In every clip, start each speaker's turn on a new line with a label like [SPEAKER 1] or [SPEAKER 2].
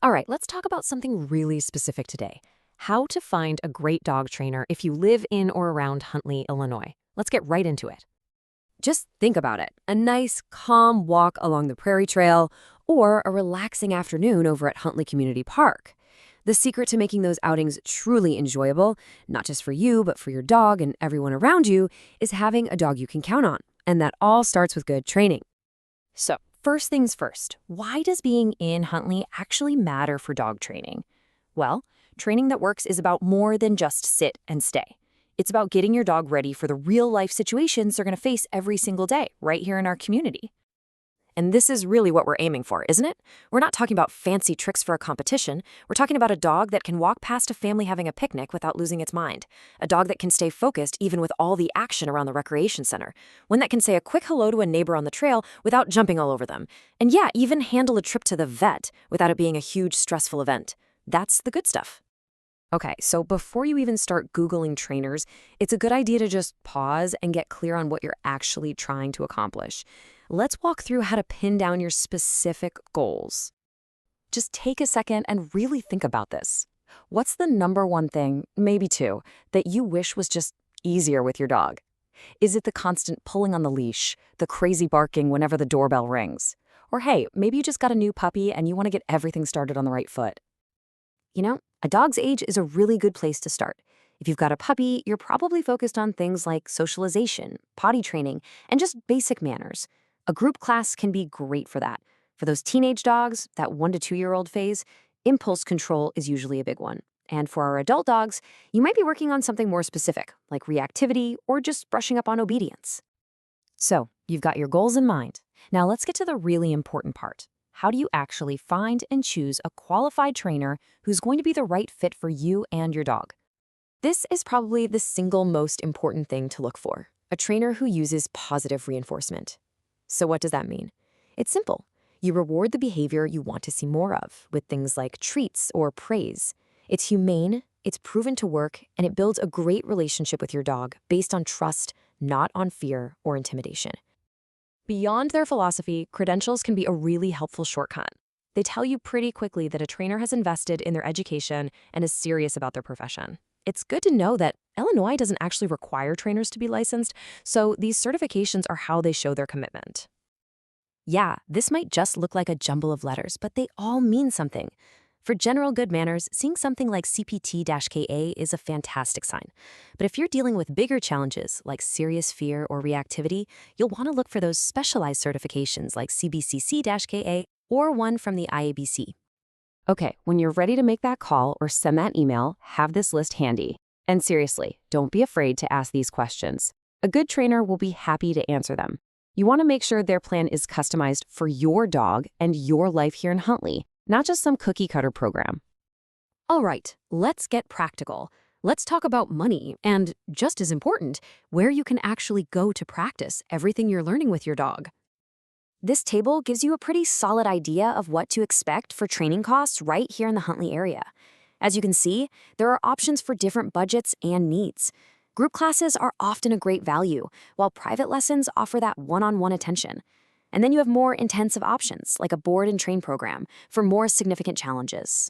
[SPEAKER 1] All right, let's talk about something really specific today. How to find a great dog trainer if you live in or around Huntley, Illinois. Let's get right into it.
[SPEAKER 2] Just think about it. A nice, calm walk along the prairie trail or a relaxing afternoon over at Huntley Community Park. The secret to making those outings truly enjoyable, not just for you, but for your dog and everyone around you, is having a dog you can count on. And that all starts with good training.
[SPEAKER 1] So, first things first, why does being in Huntley actually matter for dog training? Well, training that works is about more than just sit and stay. It's about getting your dog ready for the real-life situations they're going to face every single day, right here in our community. And this is really what we're aiming for, isn't it? We're not talking about fancy tricks for a competition. We're talking about a dog that can walk past a family having a picnic without losing its mind. A dog that can stay focused even with all the action around the recreation center. One that can say a quick hello to a neighbor on the trail without jumping all over them. And yeah, even handle a trip to the vet without it being a huge stressful event. That's the good stuff. Okay, so before you even start Googling trainers, it's a good idea to just pause and get clear on what you're actually trying to accomplish. Let's walk through how to pin down your specific goals. Just take a second and really think about this. What's the number one thing, maybe two, that you wish was just easier with your dog? Is it the constant pulling on the leash, the crazy barking whenever the doorbell rings? Or hey, maybe you just got a new puppy and you want to get everything started on the right foot. You know, a dog's age is a really good place to start. If you've got a puppy, you're probably focused on things like socialization, potty training, and just basic manners. A group class can be great for that. For those teenage dogs, that 1 to 2-year-old phase, impulse control is usually a big one. And for our adult dogs, you might be working on something more specific, like reactivity or just brushing up on obedience. So, you've got your goals in mind. Now let's get to the really important part. How do you actually find and choose a qualified trainer who's going to be the right fit for you and your dog? This is probably the single most important thing to look for, a trainer who uses positive reinforcement. So what does that mean? It's simple. You reward the behavior you want to see more of with things like treats or praise. It's humane, it's proven to work, and it builds a great relationship with your dog based on trust, not on fear or intimidation. Beyond their philosophy, credentials can be a really helpful shortcut. They tell you pretty quickly that a trainer has invested in their education and is serious about their profession. It's good to know that Illinois doesn't actually require trainers to be licensed, so these certifications are how they show their commitment. Yeah, this might just look like a jumble of letters, but they all mean something. For general good manners, seeing something like CPT-KA is a fantastic sign. But if you're dealing with bigger challenges like serious fear or reactivity, you'll want to look for those specialized certifications like CBCC-KA or one from the IABC. Okay, when you're ready to make that call or send that email, have this list handy. And seriously, don't be afraid to ask these questions. A good trainer will be happy to answer them. You want to make sure their plan is customized for your dog and your life here in Huntley, not just some cookie-cutter program. All right, let's get practical. Let's talk about money and, just as important, where you can actually go to practice everything you're learning with your dog. This table gives you a pretty solid idea of what to expect for training costs right here in the Huntley area. As you can see, there are options for different budgets and needs. Group classes are often a great value, while private lessons offer that one-on-one attention. And then you have more intensive options, like a board and train program, for more significant challenges.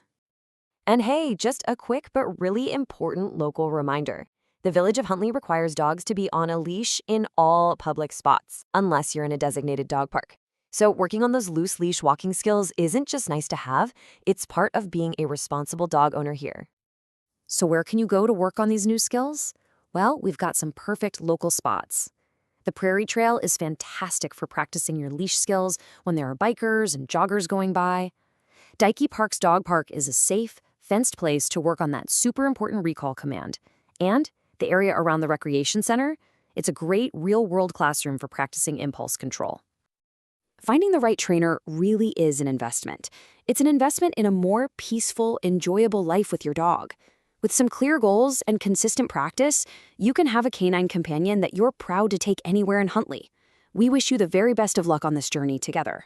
[SPEAKER 1] And hey, just a quick but really important local reminder. The Village of Huntley requires dogs to be on a leash in all public spots, unless you're in a designated dog park. So working on those loose leash walking skills isn't just nice to have, it's part of being a responsible dog owner here. So where can you go to work on these new skills? Well, we've got some perfect local spots. The Prairie Trail is fantastic for practicing your leash skills when there are bikers and joggers going by. Dyke Park's dog park is a safe, fenced place to work on that super important recall command. And the area around the recreation center, it's a great real-world classroom for practicing impulse control. Finding the right trainer really is an investment. It's an investment in a more peaceful, enjoyable life with your dog. With some clear goals and consistent practice, you can have a canine companion that you're proud to take anywhere in Huntley. We wish you the very best of luck on this journey together.